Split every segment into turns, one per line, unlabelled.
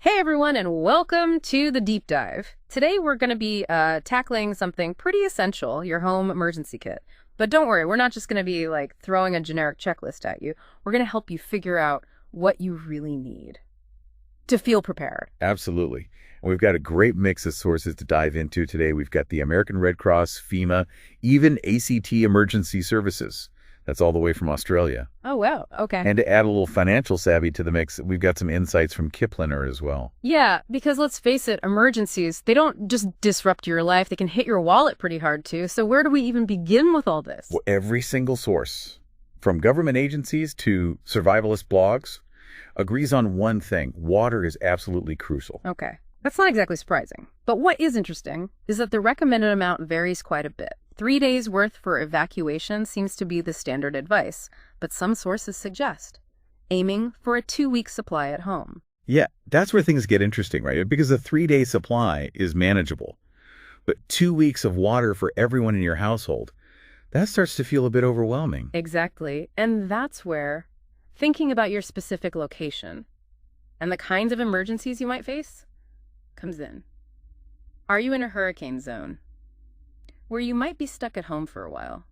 Hey everyone, and welcome to the deep dive. Today we're going to be tackling something pretty essential, your home emergency kit. But don't worry, we're not just going to be like throwing a generic checklist at you. We're going to help you figure out what you really need to feel prepared.
Absolutely. And we've got a great mix of sources to dive into today. We've got the American Red Cross, FEMA, even ACT Emergency Services. That's all the way from Australia.
Oh, wow. Okay.
And to add a little financial savvy to the mix, we've got some insights from Kiplinger as well.
Yeah, because let's face it, emergencies, they don't just disrupt your life. They can hit your wallet pretty hard too. So where do we even begin with all this?
Well, every single source, from government agencies to survivalist blogs, agrees on one thing. Water is absolutely crucial.
Okay. That's not exactly surprising. But what is interesting is that the recommended amount varies quite a bit. 3 days worth for evacuation seems to be the standard advice, but some sources suggest aiming for a 2-week supply at home.
Yeah, that's where things get interesting, right? Because a 3-day supply is manageable. But 2 weeks of water for everyone in your household, that starts to feel a bit overwhelming.
Exactly. And that's where thinking about your specific location and the kinds of emergencies you might face comes in. Are you in a hurricane zone, where you might be stuck at home for a while?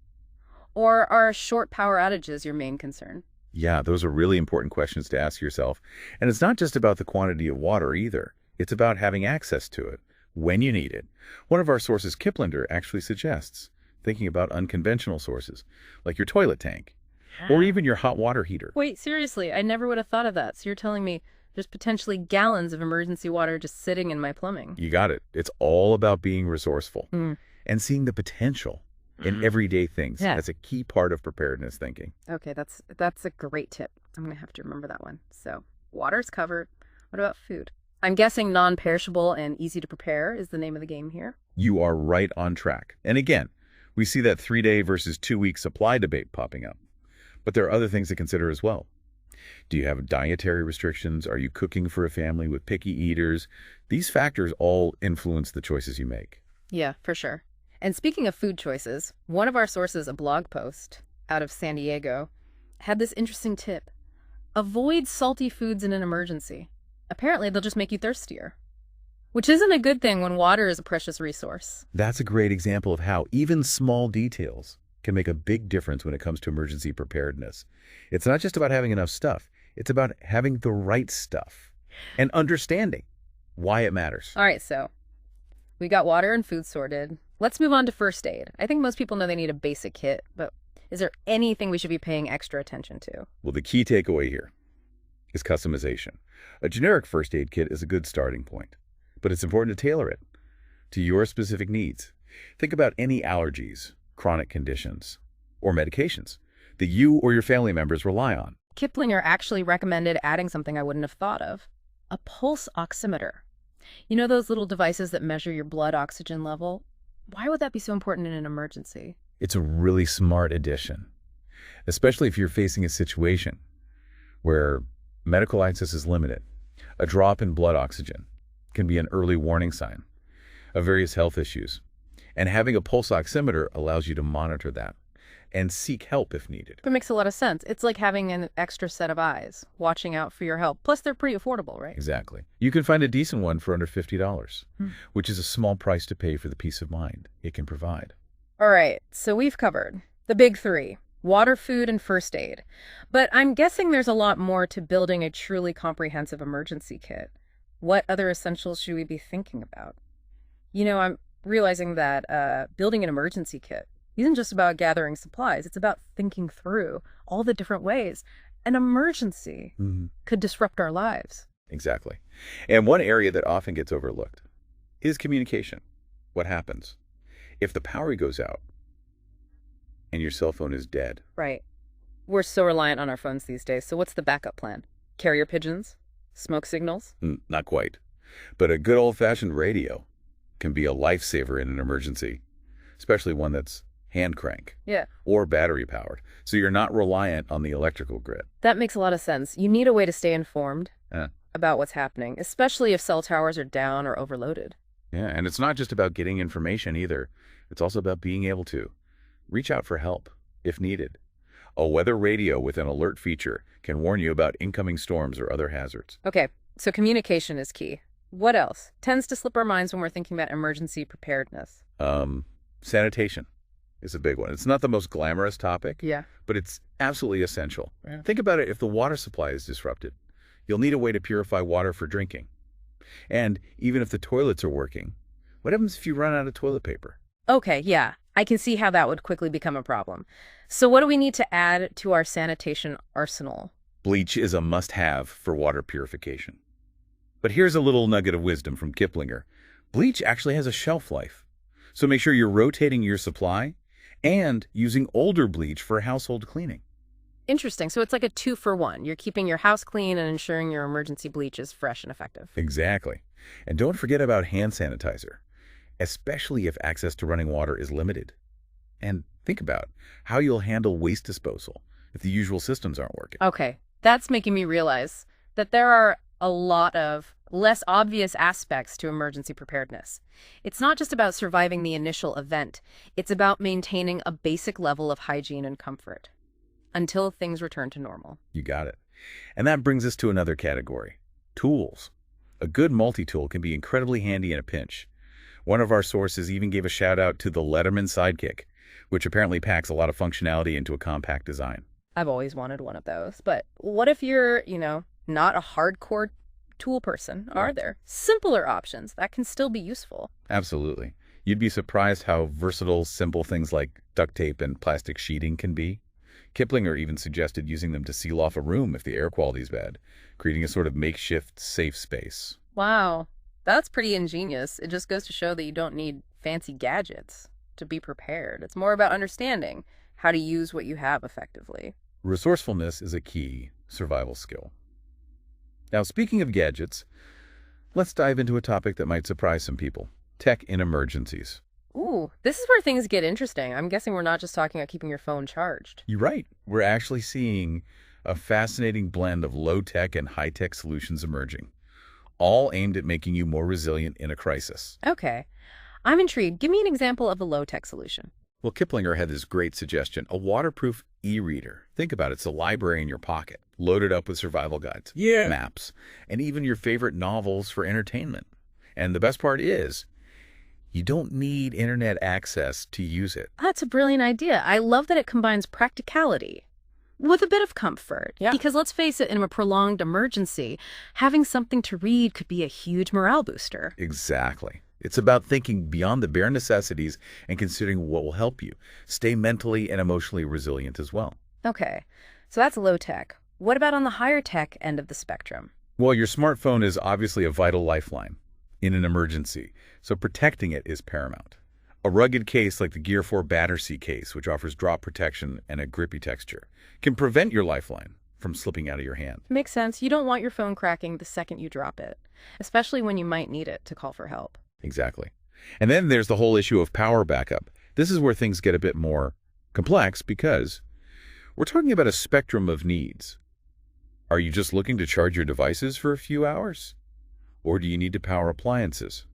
Or are short power outages your main concern?
Yeah, those are really important questions to ask yourself. And it's not just about the quantity of water either. It's about having access to it when you need it. One of our sources, Kiplinger, actually suggests thinking about unconventional sources, like your toilet tank, or even your hot water heater.
Wait, seriously, I never would have thought of that. So you're telling me there's potentially gallons of emergency water just sitting in my plumbing?
You got it. It's all about being resourceful and seeing the potential in everyday things.
Yeah.
That's a key part of preparedness thinking.
Okay, that's a great tip. I'm going to have to remember that one. So, water's covered. What about food? I'm guessing non-perishable and easy to prepare is the name of the game here.
You are right on track. And again, we see that 3-day versus 2-week supply debate popping up. But there are other things to consider as well. Do you have dietary restrictions? Are you cooking for a family with picky eaters? These factors all influence the choices you make.
Yeah, for sure. And speaking of food choices, one of our sources, a blog post out of San Diego, had this interesting tip. Avoid salty foods in an emergency. Apparently, they'll just make you thirstier, which isn't a good thing when water is a precious resource.
That's a great example of how even small details can make a big difference when it comes to emergency preparedness. It's not just about having enough stuff. It's about having the right stuff and understanding why it matters.
All right, so we got water and food sorted. Let's move on to first aid. I think most people know they need a basic kit, but is there anything we should be paying extra attention to?
Well, the key takeaway here is customization. A generic first aid kit is a good starting point, but it's important to tailor it to your specific needs. Think about any allergies, chronic conditions, or medications that you or your family members rely on.
Kiplinger actually recommended adding something I wouldn't have thought of, a pulse oximeter. You know those little devices that measure your blood oxygen level? Why would that be so important in an emergency?
It's a really smart addition, especially if you're facing a situation where medical access is limited. A drop in blood oxygen can be an early warning sign of various health issues. And having a pulse oximeter allows you to monitor that and seek help if needed.
That makes a lot of sense. It's like having an extra set of eyes, watching out for your health. Plus, they're pretty affordable, right?
Exactly. You can find a decent one for under $50, which is a small price to pay for the peace of mind it can provide.
All right, so we've covered the big three: water, food, and first aid. But I'm guessing there's a lot more to building a truly comprehensive emergency kit. What other essentials should we be thinking about? You know, I'm realizing that building an emergency kit isn't just about gathering supplies. It's about thinking through all the different ways an emergency could disrupt our lives.
Exactly. And one area that often gets overlooked is communication. What happens if the power goes out and your cell phone is dead?
Right. We're so reliant on our phones these days. So what's the backup plan? Carrier pigeons? Smoke signals?
Not quite. But a good old-fashioned radio can be a lifesaver in an emergency, especially one that's hand crank or battery powered. So you're not reliant on the electrical grid.
That makes a lot of sense. You need a way to stay informed about what's happening, especially if cell towers are down or overloaded.
Yeah, and it's not just about getting information either. It's also about being able to reach out for help if needed. A weather radio with an alert feature can warn you about incoming storms or other hazards.
Okay, So communication is key. What else tends to slip our minds when we're thinking about emergency preparedness?
Sanitation is a big one. It's not the most glamorous topic,
Yeah.
but it's absolutely essential.
Yeah.
Think about it. If the water supply is disrupted, you'll need a way to purify water for drinking. And even if the toilets are working, what happens if you run out of toilet paper?
Okay, yeah. I can see how that would quickly become a problem. So what do we need to add to our sanitation arsenal?
Bleach is a must-have for water purification. But here's a little nugget of wisdom from Kiplinger. Bleach actually has a shelf life. So make sure you're rotating your supply and using older bleach for household cleaning.
Interesting. So it's like a 2-for-1. You're keeping your house clean and ensuring your emergency bleach is fresh and effective.
Exactly. And don't forget about hand sanitizer, especially if access to running water is limited. And think about how you'll handle waste disposal if the usual systems aren't working.
Okay, that's making me realize that there are a lot of less obvious aspects to emergency preparedness. It's not just about surviving the initial event. It's about maintaining a basic level of hygiene and comfort until things return to normal.
You got it. And that brings us to another category, tools. A good multi-tool can be incredibly handy in a pinch. One of our sources even gave a shout out to the Letterman Sidekick, which apparently packs a lot of functionality into a compact design.
I've always wanted one of those. But what if you're, not a hardcore tool person? Are there simpler options that can still be useful?
Absolutely. You'd be surprised how versatile simple things like duct tape and plastic sheeting can be. Kiplinger even suggested using them to seal off a room if the air quality is bad, creating a sort of makeshift safe space.
Wow, that's pretty ingenious. It just goes to show that you don't need fancy gadgets to be prepared. It's more about understanding how to use what you have effectively.
Resourcefulness is a key survival skill. Now, speaking of gadgets, let's dive into a topic that might surprise some people. Tech in emergencies.
Ooh, this is where things get interesting. I'm guessing we're not just talking about keeping your phone charged.
You're right. We're actually seeing a fascinating blend of low-tech and high-tech solutions emerging, all aimed at making you more resilient in a crisis.
Okay, I'm intrigued. Give me an example of a low-tech solution.
Well, Kiplinger had this great suggestion, a waterproof e-reader. Think about it. It's a library in your pocket, loaded up with survival guides, maps, and even your favorite novels for entertainment. And the best part is, you don't need internet access to use it.
That's a brilliant idea. I love that it combines practicality with a bit of comfort.
Yeah.
Because let's face it, in a prolonged emergency, having something to read could be a huge morale booster.
Exactly. It's about thinking beyond the bare necessities and considering what will help you stay mentally and emotionally resilient as well.
Okay, so that's low tech. What about on the higher tech end of the spectrum?
Well, your smartphone is obviously a vital lifeline in an emergency, so protecting it is paramount. A rugged case like the Gear 4 Battersea case, which offers drop protection and a grippy texture, can prevent your lifeline from slipping out of your hand.
Makes sense. You don't want your phone cracking the second you drop it, especially when you might need it to call for help.
Exactly. And then there's the whole issue of power backup. This is where things get a bit more complex because we're talking about a spectrum of needs. Are you just looking to charge your devices for a few hours? Or do you need to power appliances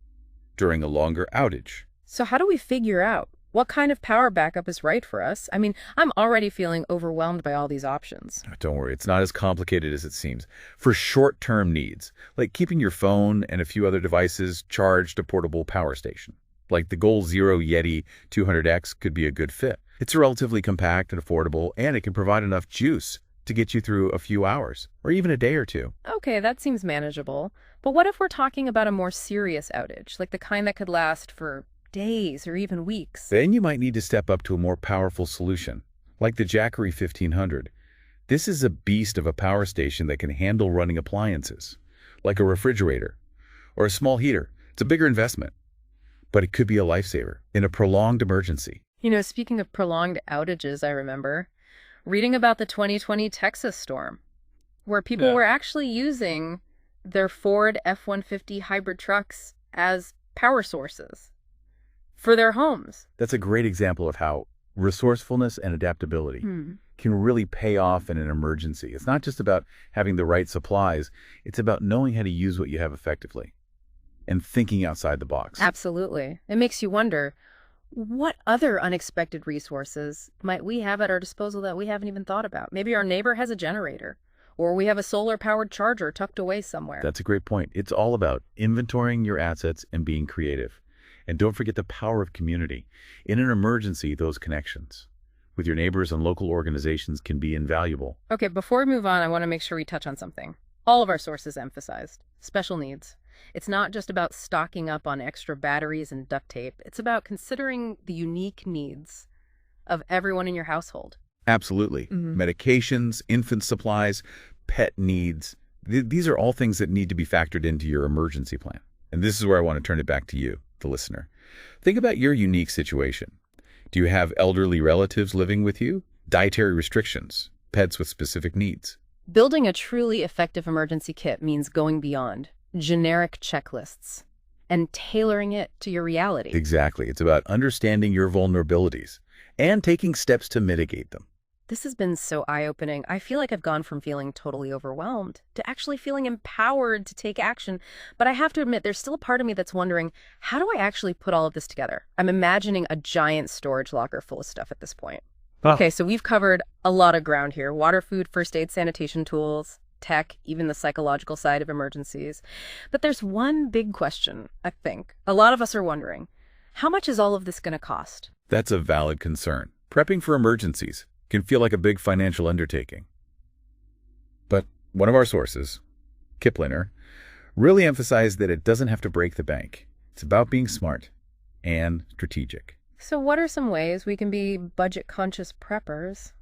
during a longer outage?
So how do we figure out what kind of power backup is right for us? I mean, I'm already feeling overwhelmed by all these options.
Don't worry, it's not as complicated as it seems. For short-term needs, like keeping your phone and a few other devices charged, a portable power station, like the Goal Zero Yeti 200X could be a good fit. It's relatively compact and affordable, and it can provide enough juice to get you through a few hours, or even a day or two.
Okay, that seems manageable. But what if we're talking about a more serious outage, like the kind that could last for days or even weeks?
Then you might need to step up to a more powerful solution, like the Jackery 1500. This is a beast of a power station that can handle running appliances, like a refrigerator or a small heater. It's a bigger investment, but it could be a lifesaver in a prolonged emergency.
Speaking of prolonged outages, I remember reading about the 2020 Texas storm, where people were actually using their Ford F-150 hybrid trucks as power sources for their homes.
That's a great example of how resourcefulness and adaptability can really pay off in an emergency. It's not just about having the right supplies. It's about knowing how to use what you have effectively and thinking outside the box.
Absolutely. It makes you wonder, what other unexpected resources might we have at our disposal that we haven't even thought about? Maybe our neighbor has a generator, Or we have a solar-powered charger tucked away somewhere.
That's a great point. It's all about inventorying your assets and being creative. And don't forget the power of community. In an emergency, those connections with your neighbors and local organizations can be invaluable.
Okay, before we move on, I want to make sure we touch on something. All of our sources emphasized special needs. It's not just about stocking up on extra batteries and duct tape. It's about considering the unique needs of everyone in your household.
Absolutely. Medications, infant supplies, pet needs. These are all things that need to be factored into your emergency plan. And this is where I want to turn it back to you, the listener. Think about your unique situation. Do you have elderly relatives living with you? Dietary restrictions? Pets with specific needs?
Building a truly effective emergency kit means going beyond generic checklists and tailoring it to your reality.
Exactly. It's about understanding your vulnerabilities and taking steps to mitigate them.
This has been so eye-opening. I feel like I've gone from feeling totally overwhelmed to actually feeling empowered to take action. But I have to admit, there's still a part of me that's wondering, how do I actually put all of this together? I'm imagining a giant storage locker full of stuff at this point. Okay, so we've covered a lot of ground here. Water, food, first aid, sanitation tools, tech, even the psychological side of emergencies. But there's one big question, I think. A lot of us are wondering, how much is all of this going to cost?
That's a valid concern. Prepping for emergencies can feel like a big financial undertaking. But one of our sources, Kiplinger, really emphasized that it doesn't have to break the bank. It's about being smart and strategic.
So what are some ways we can be budget-conscious preppers?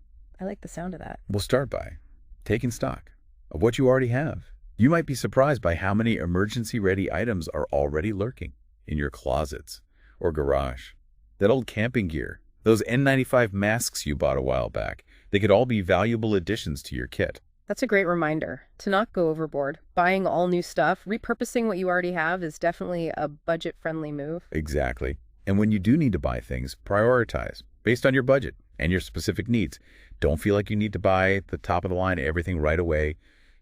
I like the sound of that.
We'll start by taking stock of what you already have. You might be surprised by how many emergency-ready items are already lurking in your closets or garage. That old camping gear, those N95 masks you bought a while back, they could all be valuable additions to your kit.
That's a great reminder to not go overboard. Buying all new stuff, repurposing what you already have is definitely a budget-friendly move.
Exactly. And when you do need to buy things, prioritize based on your budget and your specific needs. Don't feel like you need to buy the top of the line everything right away.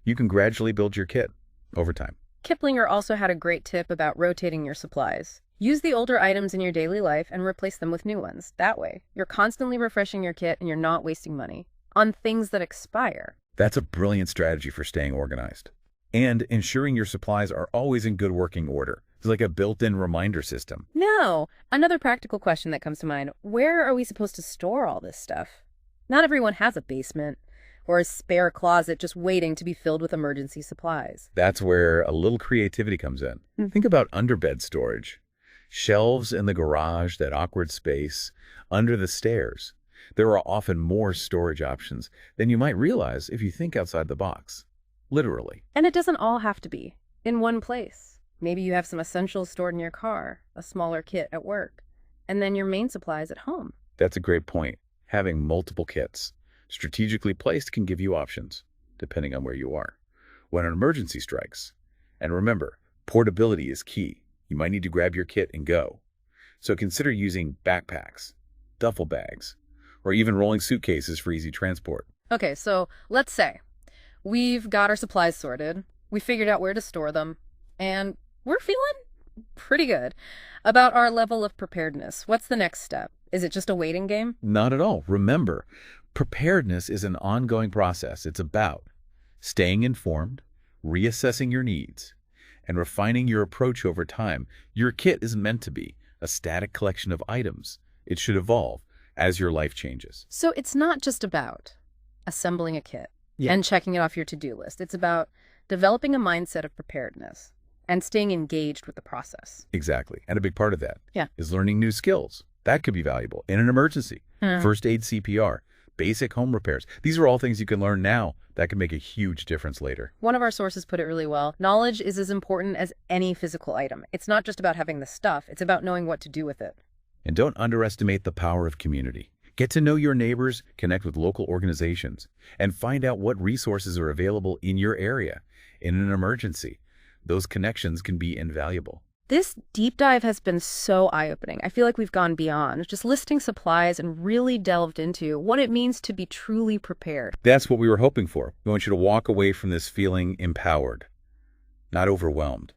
You can gradually build your kit over time.
Kiplinger also had a great tip about rotating your supplies. Use the older items in your daily life and replace them with new ones. That way, you're constantly refreshing your kit and you're not wasting money on things that expire.
That's a brilliant strategy for staying organized. And ensuring your supplies are always in good working order. It's like a built-in reminder system.
No. Another practical question that comes to mind, where are we supposed to store all this stuff? Not everyone has a basement or a spare closet just waiting to be filled with emergency supplies.
That's where a little creativity comes in. Think about underbed storage. Shelves in the garage, that awkward space, under the stairs. There are often more storage options than you might realize if you think outside the box. Literally.
And it doesn't all have to be in one place. Maybe you have some essentials stored in your car, a smaller kit at work, and then your main supplies at home.
That's a great point. Having multiple kits strategically placed can give you options, depending on where you are, when an emergency strikes. And remember, portability is key. You might need to grab your kit and go. So consider using backpacks, duffel bags, or even rolling suitcases for easy transport.
Okay, so let's say we've got our supplies sorted, we figured out where to store them, and we're feeling pretty good about our level of preparedness. What's the next step? Is it just a waiting game?
Not at all. Remember, preparedness is an ongoing process. It's about staying informed, reassessing your needs, and refining your approach over time. Your kit isn't meant to be a static collection of items. It should evolve as your life changes.
So it's not just about assembling a kit and checking it off your to-do list. It's about developing a mindset of preparedness and staying engaged with the process.
Exactly. And a big part of that
Yeah.
is learning new skills. That could be valuable in an emergency. First aid, CPR, basic home repairs. These are all things you can learn now that can make a huge difference later.
One of our sources put it really well. Knowledge is as important as any physical item. It's not just about having the stuff. It's about knowing what to do with it.
And don't underestimate the power of community. Get to know your neighbors, connect with local organizations, and find out what resources are available in your area. In an emergency, those connections can be invaluable.
This deep dive has been so eye-opening. I feel like we've gone beyond just listing supplies and really delved into what it means to be truly prepared.
That's what we were hoping for. We want you to walk away from this feeling empowered, not overwhelmed.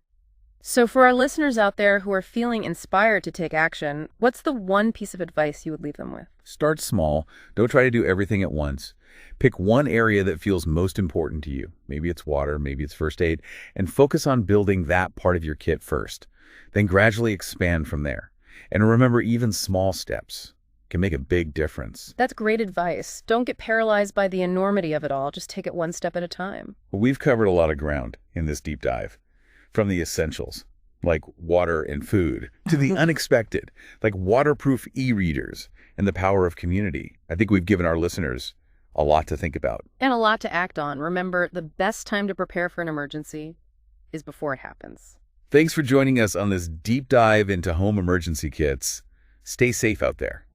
So for our listeners out there who are feeling inspired to take action, what's the one piece of advice you would leave them with?
Start small. Don't try to do everything at once. Pick one area that feels most important to you. Maybe it's water, maybe it's first aid, and focus on building that part of your kit first. Then gradually expand from there. And remember, even small steps can make a big difference.
That's great advice. Don't get paralyzed by the enormity of it all. Just take it one step at a time.
Well, we've covered a lot of ground in this deep dive, from the essentials, like water and food, to the unexpected, like waterproof e-readers and the power of community. I think we've given our listeners a lot to think about.
And a lot to act on. Remember, the best time to prepare for an emergency is before it happens.
Thanks for joining us on this deep dive into home emergency kits. Stay safe out there.